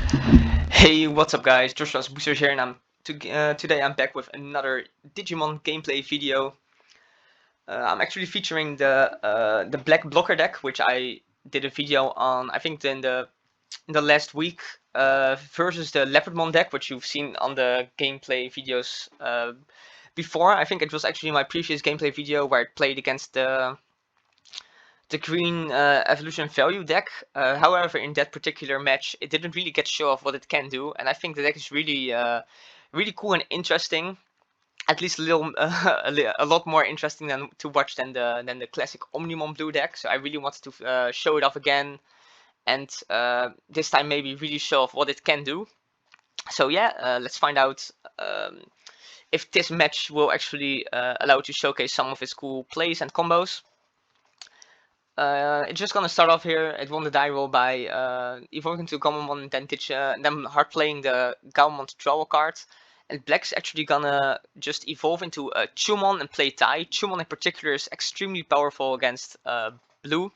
Hey, what's up guys? Joshua's Boosters here, and today I'm back with another Digimon gameplay video. I'm actually featuring the black blocker deck, which I did a video on, I think in the last week, versus the Leopardmon deck, which you've seen on the gameplay videos before. I think it was actually my previous gameplay video where I played against the green evolution value deck. However, in that particular match, it didn't really get to show off what it can do, and I think the deck is really cool and interesting. At least a little, a lot more interesting than to watch than the classic Omnimon blue deck. So I really wanted to show it off again, and this time maybe really show off what it can do. So yeah, let's find out if this match will actually allow it to showcase some of its cool plays and combos. It's just gonna start off here. It won the die roll by evolving to Gammamon, then hard playing the Gammamon to draw a card. And Black's actually gonna just evolve into a Chumon and play Tai. Chumon in particular is extremely powerful against Blue,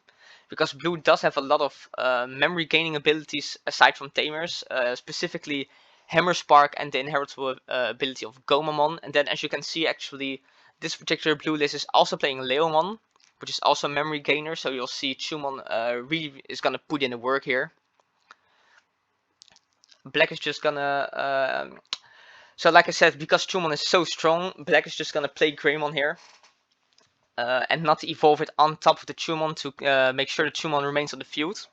because Blue does have a lot of memory gaining abilities aside from Tamers, specifically Hammer Spark and the inheritable ability of Gomamon. And then, as you can see, actually, this particular Blue list is also playing Leomon, which is also a memory gainer, so you'll see Chumon really is gonna put in the work here. Black is just gonna... so like I said, because Chumon is so strong, Black is just gonna play Greymon here. And not evolve it on top of the Chumon to make sure the Chumon remains on the field.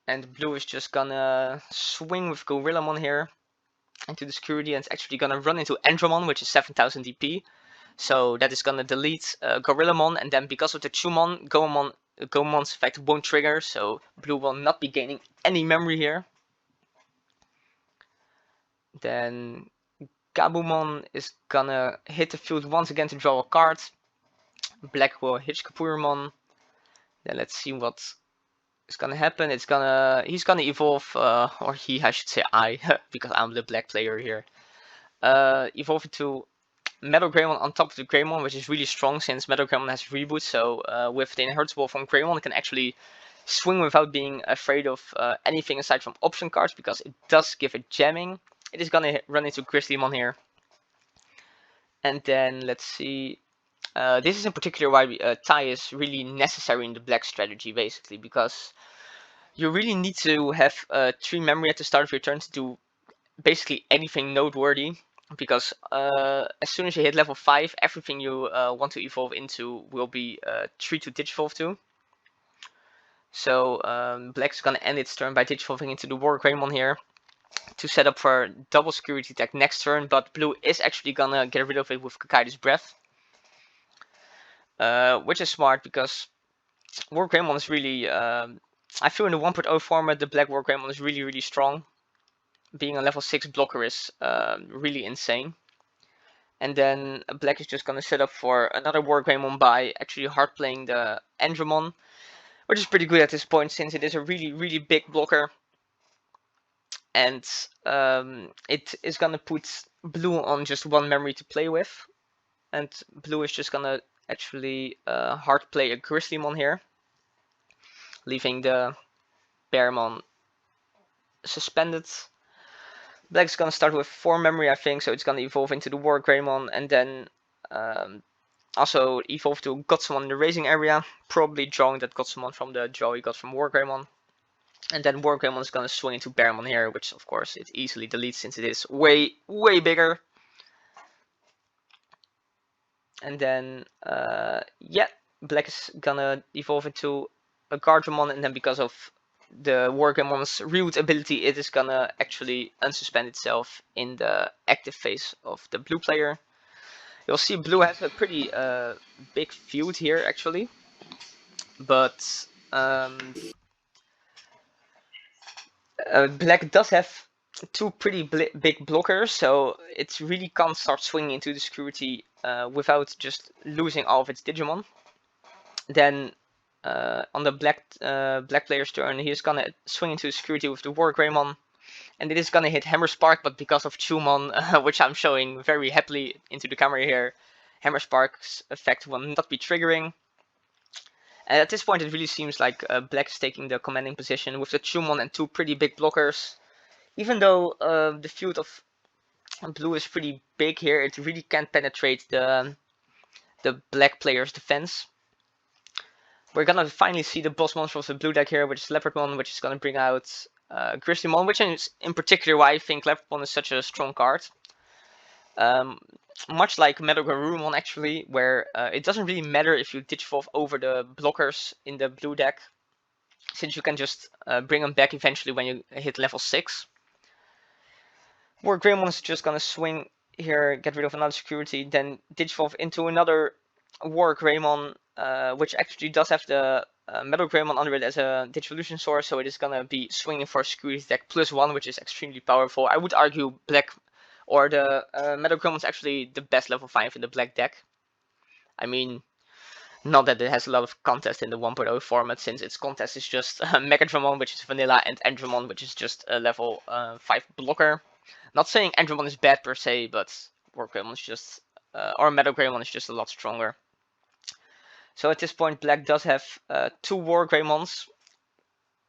And Blue is just gonna swing with Gorillamon here into the security, and it's actually gonna run into Andromon, which is 7000 DP. So that is gonna delete Gorillamon, and then because of the Chumon, Gomamon's effect won't trigger, so Blue will not be gaining any memory here. Then Gabumon is gonna hit the field once again to draw a card. Black will hit Kapurimon. Then let's see what is gonna happen. He's gonna evolve, or I should say because I'm the black player here. Evolve into Metal Greymon on top of the Greymon, which is really strong since Metal Greymon has reboot. So with the inheritable from Greymon, it can actually swing without being afraid of anything aside from option cards, because it does give it jamming. It is gonna run into Grizzlymon here. And then let's see. This is in particular why Tai is really necessary in the black strategy, basically, because you really need to have 3 memory at the start of your turn to do basically anything noteworthy. Because as soon as you hit level 5, everything you want to evolve into will be 3 to Digivolve to. So Black's gonna end its turn by Digivolving into the Wargreymon here to set up for double security attack next turn, but Blue is actually gonna get rid of it with Kakaido's Breath. Which is smart, because Wargreymon is really... I feel in the 1.0 format, the Black Wargreymon is really strong. Being a level 6 blocker is really insane. And then Black is just gonna set up for another Wargreymon by actually hard playing the Andromon, which is pretty good at this point since it is a really big blocker. And it is gonna put Blue on just 1 memory to play with. And Blue is just gonna actually hard play a Grizzlymon here, leaving the Bearmon suspended. Black's gonna start with 4 memory, I think, so it's gonna evolve into the Wargreymon, and then also evolve to Gotsumon in the racing area, probably drawing that Gotsumon from the draw he got from Wargreymon. And then Wargreymon is gonna swing into Bearmon here, which of course it easily deletes since it is way bigger. And then yeah, Black is gonna evolve into a Guardiamon, and then because of the Wargreymon's root ability, it is gonna actually unsuspend itself in the active phase of the blue player. You'll see Blue has a pretty big field here actually, but Black does have 2 pretty big blockers, so it really can't start swinging into the security without just losing all of its Digimon. Then on the black player's turn, he's gonna swing into security with the Wargreymon, and it is gonna hit Hammer Spark, but because of Chumon, which I'm showing very happily into the camera here, Hammer Spark's effect will not be triggering. And at this point, it really seems like Black is taking the commanding position with the Chumon and 2 pretty big blockers. Even though the field of Blue is pretty big here, it really can't penetrate the Black player's defense. We're gonna finally see the boss monster of the Blue deck here, which is Leopardmon, which is gonna bring out Grizzlymon, which is in particular why I think Leopardmon is such a strong card. Much like Metal Garurumon actually, where it doesn't really matter if you Digivolve over the blockers in the blue deck, since you can just bring them back eventually when you hit level 6. Wargreymon is just gonna swing here, get rid of another security, then Digivolve into another Wargreymon, which actually does have the Metal Greymon under it as a Digivolution source, so it is gonna be swinging for a security deck +1, which is extremely powerful. I would argue Black or the Metal Greymon is actually the best level 5 in the Black deck. I mean, not that it has a lot of contest in the 1.0 format, since its contest is just Megadramon, which is vanilla, and Endramon, which is just a level 5 blocker. Not saying Endramon is bad per se, but Wargreymon is just, or Metal Greymon is just a lot stronger. So at this point, Black does have 2 Wargreymons,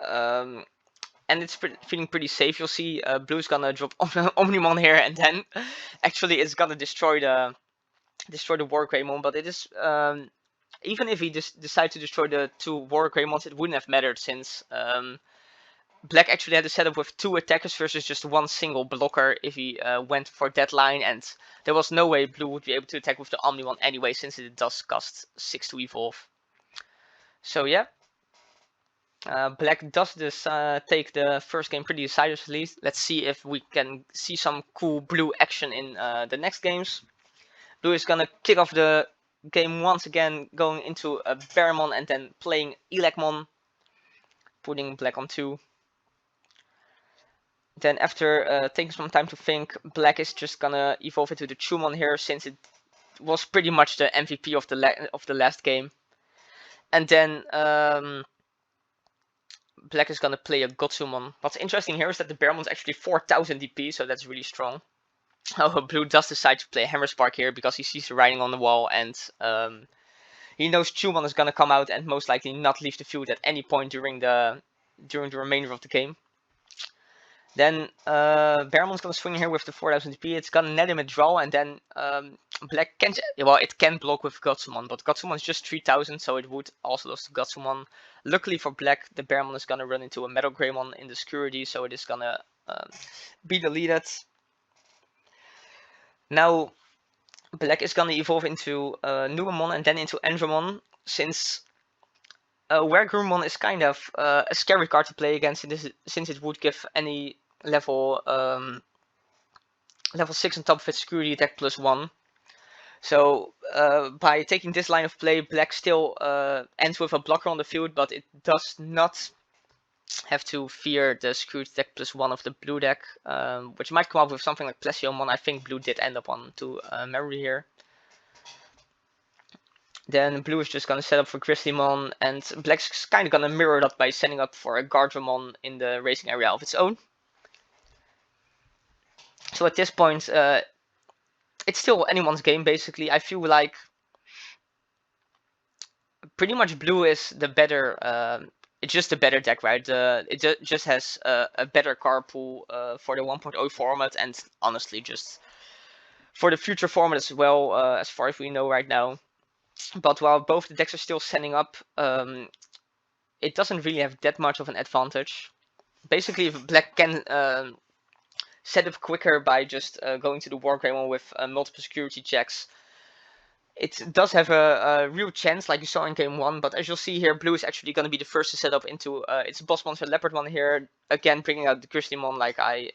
and it's feeling pretty safe. You'll see Blue's gonna drop Omnimon here, and then actually it's gonna destroy the Wargreymon. But it is even if he decides to destroy the 2 Wargreymons, it wouldn't have mattered, since Black actually had a setup with 2 attackers versus just 1 single blocker if he went for deadline, and there was no way Blue would be able to attack with the Omnimon anyway, since it does cost 6 to evolve. So yeah, Black does this take the first game pretty decisively. Let's see if we can see some cool Blue action in the next games. Blue is gonna kick off the game once again, going into a Bearmon and then playing Elecmon, putting Black on 2. Then after taking some time to think, Black is just gonna evolve into the Chumon here, since it was pretty much the MVP of the last game. And then Black is gonna play a Gotsumon. What's interesting here is that the Bearmon is actually 4000 DP, so that's really strong. Oh, Blue does decide to play Hammer Spark here because he sees the writing on the wall, and he knows Chumon is gonna come out and most likely not leave the field at any point during the remainder of the game. Then Bearmon's gonna swing here with the 4000 DP. It's gonna net him a draw, and then Black can, well, it can block with Gotsumon, but Gotsumon is just 3000, so it would also lose to Gotsumon. Luckily for Black, the Bearmon is gonna run into a Metal Greymon in the security, so it is gonna be deleted. Now Black is gonna evolve into Numemon and then into Endramon, since Wargreymon is kind of a scary card to play against, since it would give any level 6 on top of its security attack +1. So by taking this line of play, Black still ends with a blocker on the field, but it does not have to fear the security attack +1 of the blue deck, which might come up with something like Plesiomon. I think Blue did end up on to memory here. Then Blue is just gonna set up for Grizzlymon, and Black's kind of gonna mirror that by setting up for a Guardramon in the racing area of its own. So at this point, it's still anyone's game basically. I feel like pretty much Blue is the better. It's just a better deck, right? It just has a better card pool for the 1.0 format, and honestly, just for the future format as well, as far as we know right now. But while both the decks are still setting up, it doesn't really have that much of an advantage. Basically, if Black can set up quicker by just going to the Wargreymon with multiple security checks, it does have a real chance, like you saw in game 1. But as you'll see here, Blue is actually going to be the first to set up into its boss monster Leopardmon here, again bringing out the Grizzlymon like I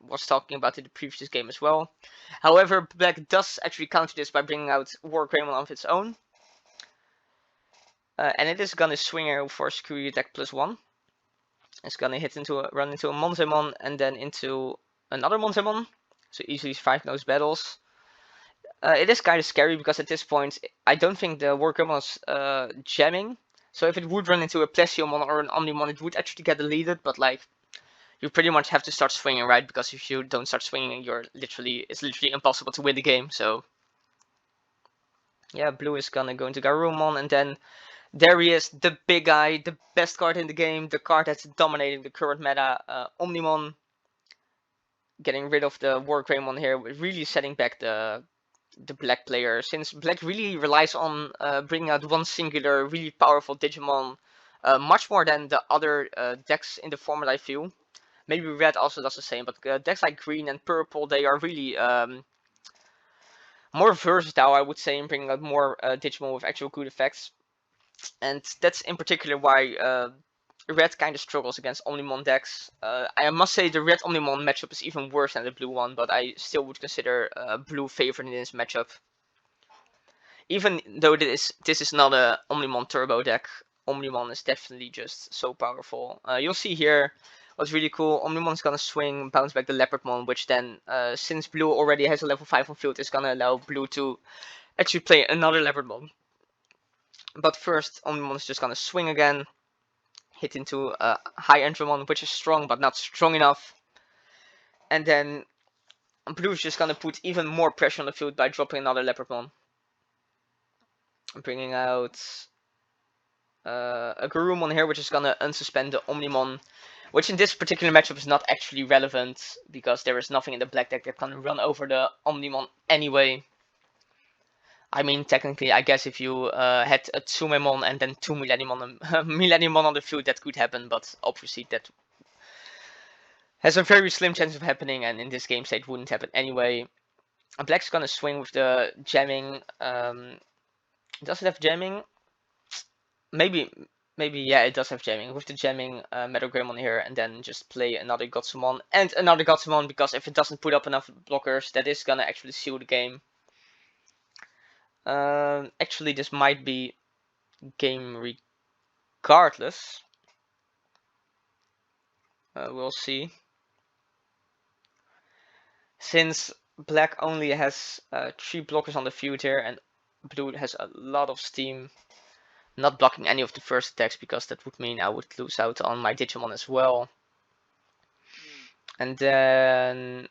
was talking about in the previous game as well. However, Black does actually counter this by bringing out Wargreymon of its own. And it is going to swing here for security attack +1. It's going to run into a Monzemon and then into another Monzemon. So easily survive those battles. It is kind of scary because at this point, I don't think the Wargreymon is jamming. So if it would run into a Plesiomon or an Omnimon, it would actually get deleted. But like, you pretty much have to start swinging, right? Because if you don't start swinging, it's literally impossible to win the game. So yeah, Blue is gonna go into Garurumon, and then There he is, the big guy, the best card in the game, the card that's dominating the current meta, Omnimon. Getting rid of the Wargreymon here, really setting back the black player, since black really relies on bringing out one singular, really powerful Digimon, much more than the other decks in the format, I feel. Maybe red also does the same, but decks like green and purple, they are really more versatile, I would say, in bringing out more Digimon with actual good effects. And that's in particular why red kind of struggles against Omnimon decks. I must say the red Omnimon matchup is even worse than the blue one, but I still would consider blue favored in this matchup. Even though this is not a Omnimon turbo deck, Omnimon is definitely just so powerful. You'll see here what's really cool. Omnimon's gonna swing, bounce back the Leopardmon, which then, since blue already has a level 5 on field, is gonna allow blue to actually play another Leopardmon. But first, Omnimon's just gonna swing again, hit into a high Entramon, which is strong but not strong enough. And then blue is just gonna put even more pressure on the field by dropping another Leopardmon. Bringing out a Garurumon here, which is gonna unsuspend the Omnimon, which in this particular matchup is not actually relevant, because there is nothing in the black deck that can run over the Omnimon anyway. I mean, technically, I guess if you had a Tsumemon and then two Millenniumon on the field, that could happen, but obviously that has a very slim chance of happening, and in this game state wouldn't happen anyway. Black's gonna swing with the jamming. Does it have jamming? Maybe, yeah, it does have jamming. With the jamming Metal Greymon here, and then just play another Gotsumon and another Gotsumon, because if it doesn't put up enough blockers, that is gonna actually seal the game. Actually, this might be game regardless. We'll see. Since black only has 3 blockers on the field here, and blue has a lot of steam, not blocking any of the first attacks, because that would mean I would lose out on my Digimon as well. And then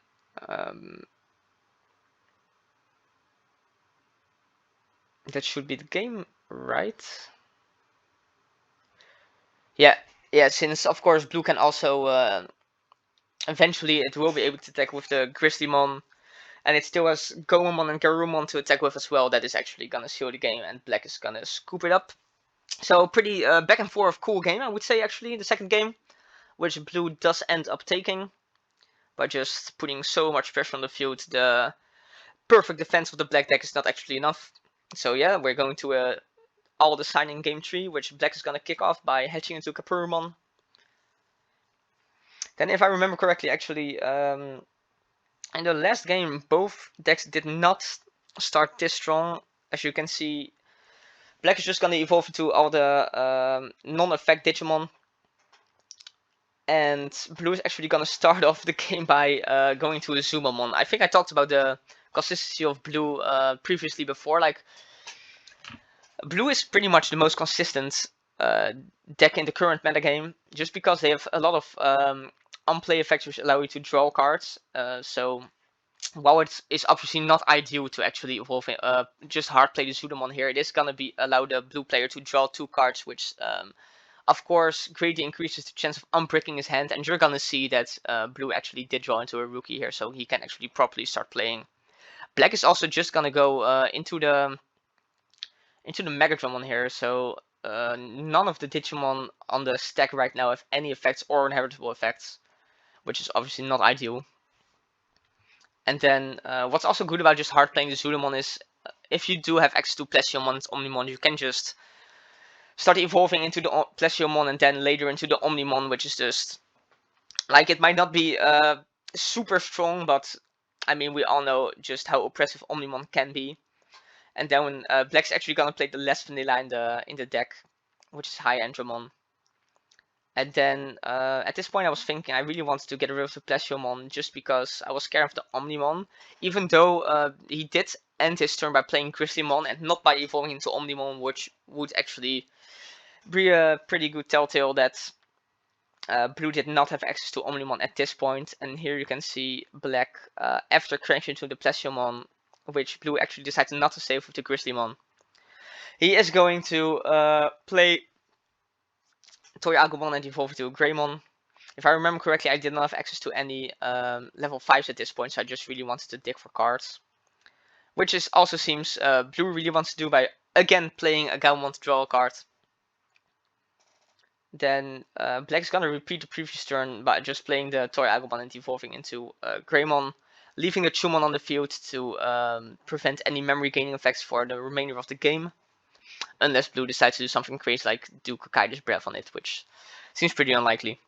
that should be the game, right? Yeah, since of course blue can also eventually it will be able to attack with the Grizzlymon, and it still has Gomamon and Garurumon to attack with as well. That is actually gonna seal the game, and black is gonna scoop it up. So pretty back and forth cool game, I would say, actually, the second game, which blue does end up taking by just putting so much pressure on the field. The perfect defense of the black deck is not actually enough. So yeah, we're going to all the signing game 3, which black is gonna kick off by hatching into Capurumon. Then, if I remember correctly, actually, in the last game, both decks did not start this strong. As you can see, black is just gonna evolve into all the non-effect Digimon, and blue is actually gonna start off the game by going to a Zumamon. I think I talked about the consistency of blue previously before. Like, blue is pretty much the most consistent deck in the current metagame, just because they have a lot of unplay effects which allow you to draw cards. So while it is obviously not ideal to actually evolve just hard play the Zudamon here, it is gonna be allow the blue player to draw 2 cards, which of course greatly increases the chance of unbricking his hand, and you're gonna see that blue actually did draw into a rookie here, so he can actually properly start playing. Black is also just gonna go into the Megatron here, so none of the Digimon on the stack right now have any effects or inheritable effects, which is obviously not ideal. And then what's also good about just hard playing the Zudamon is if you do have access to Plesiomon and Omnimon, you can just start evolving into the Plesiomon and then later into the Omnimon, which is just like, it might not be super strong, but I mean, we all know just how oppressive Omnimon can be. And then when black's actually gonna play the less vanilla in the deck, which is high Entramon. And then at this point I was thinking I really wanted to get rid of the Plesiomon, just because I was scared of the Omnimon, even though he did end his turn by playing Grizzlymon and not by evolving into Omnimon, which would actually be a pretty good telltale that blue did not have access to Omnimon at this point. And here you can see black, after crashing into the Plesiomon, which blue actually decided not to save with the Grizzlymon. He is going to play Toy Agumon and evolve to Greymon. If I remember correctly, I did not have access to any level 5s at this point, so I just really wanted to dig for cards. Which is also seems Blue really wants to do by, again, playing a Galmon to draw a card. Then Black's gonna repeat the previous turn by just playing the Toy Agumon and evolving into Greymon, leaving the Chumon on the field to prevent any memory gaining effects for the remainder of the game. Unless Blue decides to do something crazy like do Kokaida's Breath on it, which seems pretty unlikely.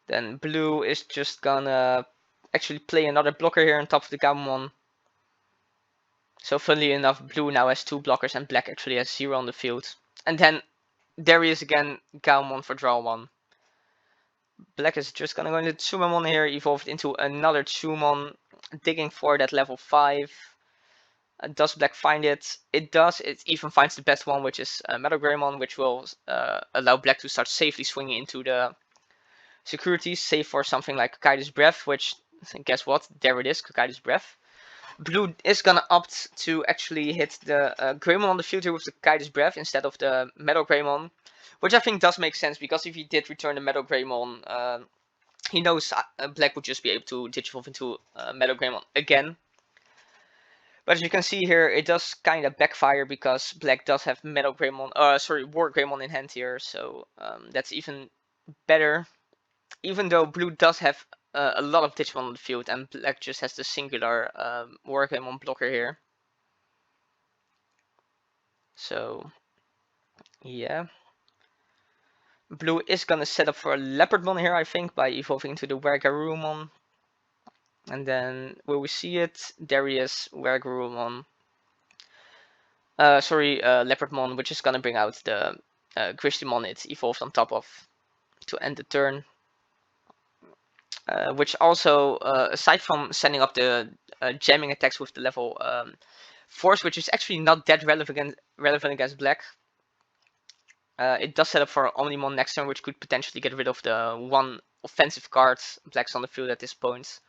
Then Blue is just gonna actually play another blocker here on top of the Galmon. So funnily enough, Blue now has 2 blockers and Black actually has 0 on the field. And then there he is again, Galmon for draw 1. Black is just gonna go into Tsumamon here, evolved into another Tsumon, digging for that level 5. Does Black find it? It does. It even finds the best one, which is Metal Greymon, which will allow Black to start safely swinging into the securities, save for something like Kokaida's Breath, which, guess what? There it is, Kokaida's Breath. Blue is gonna opt to actually hit the Greymon on the field here with the Kokaida's Breath instead of the Metal Greymon, which I think does make sense, because if he did return the Metal Greymon, he knows Black would just be able to Digivolve into Metal Greymon again. But as you can see here, it does kind of backfire because Black does have Wargreymon in hand here, so that's even better. Even though Blue does have a lot of Digimon on the field and Black just has the singular Wargreymon blocker here. So, yeah. Blue is gonna set up for a Leopardmon here, I think, by evolving into the Wargreymon. And then, will we see it? There he is, Wargreymon. Leopardmon, which is gonna bring out the Gristimon it evolved on top of to end the turn. Which also, aside from sending up the jamming attacks with the level 4s, which is actually not that relevant against Black, it does set up for Omnimon next turn, which could potentially get rid of the 1 offensive card Black's on the field at this point.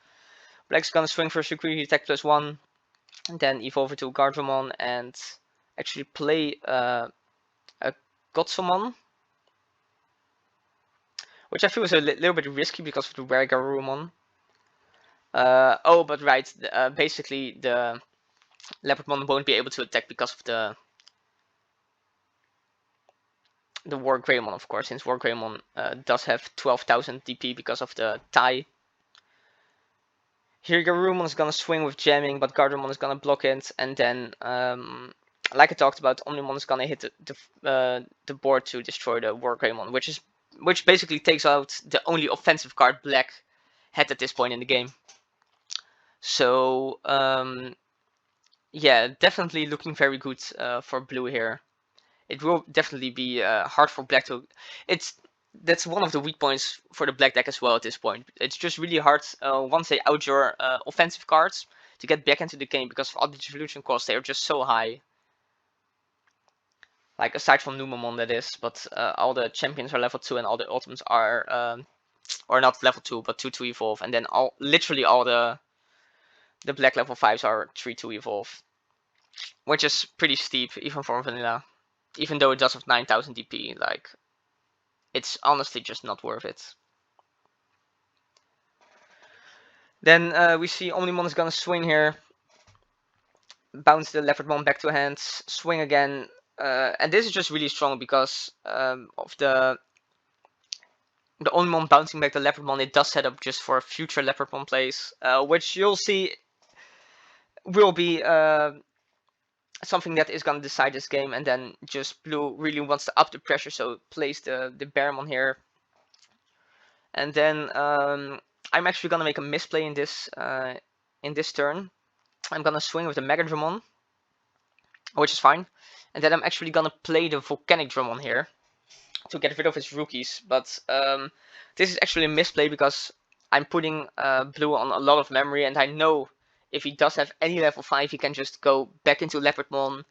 Black's gonna swing for security attack +1, and then evolve it to Guardromon and actually play a Gotsumon, which I feel is a little bit risky because of the Wargreymon. But right, basically the Leopardmon won't be able to attack because of the Wargreymon, of course, since Wargreymon does have 12,000 DP because of the tie. Here Garurumon is gonna swing with jamming, but Guardromon is gonna block it, and then, like I talked about, Omnimon is gonna hit the board to destroy the Wargreymon, which basically takes out the only offensive card Black had at this point in the game. So, yeah, definitely looking very good for Blue here. It will definitely be hard for Black to. That's one of the weak points for the Black deck as well at this point. It's just really hard once they out your offensive cards to get back into the game, because for all the evolution costs, they are just so high. Like, aside from Numamon, that is, but all the champions are level 2 and all the ultimates are or not level 2 but 2 to evolve, and then literally all the Black level 5s are 3 to evolve, which is pretty steep even for vanilla. Even though it does have 9,000 DP, like, it's honestly just not worth it. Then we see Omnimon is gonna swing here, bounce the Leopardmon back to hand, swing again, and this is just really strong because of the Omnimon bouncing back the Leopardmon. It does set up just for future Leopardmon plays, which you'll see will be something that is gonna decide this game. And then just Blue really wants to up the pressure, so plays the Bearmon here. And then I'm actually gonna make a misplay in this turn. I'm gonna swing with the Mega Dramon, which is fine. And then I'm actually gonna play the Volcanic Dramon here to get rid of his rookies. But this is actually a misplay because I'm putting Blue on a lot of memory, and I know if he does have any level 5, he can just go back into Leopardmon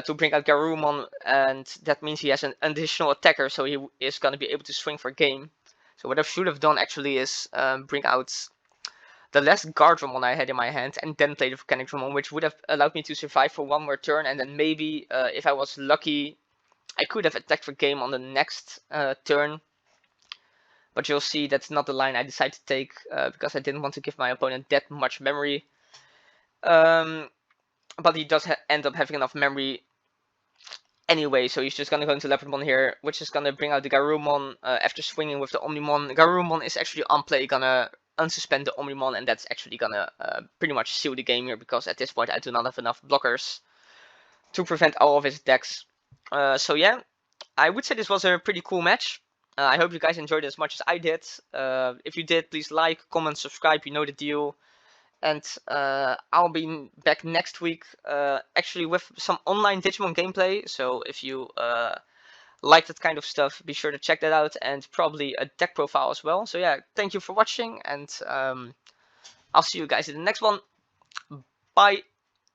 to bring out Garurumon, and that means he has an additional attacker, so he is going to be able to swing for game. So what I should have done actually is bring out the last Guardromon I had in my hand, and then play the Volcanicdramon, which would have allowed me to survive for one more turn, and then maybe, if I was lucky, I could have attacked for game on the next turn. But you'll see that's not the line I decided to take, because I didn't want to give my opponent that much memory. But he does end up having enough memory anyway, so he's just gonna go into Leopardmon here, which is gonna bring out the Garurumon after swinging with the Omnimon. Garurumon is actually on play, gonna unsuspend the Omnimon, and that's actually gonna pretty much seal the game here, because at this point I do not have enough blockers to prevent all of his attacks. So yeah, I would say this was a pretty cool match. I hope you guys enjoyed it as much as I did. If you did, please like, comment, subscribe, you know the deal. And I'll be back next week, actually with some online Digimon gameplay. So if you like that kind of stuff, be sure to check that out, and probably a deck profile as well. So yeah, thank you for watching, and I'll see you guys in the next one. Bye!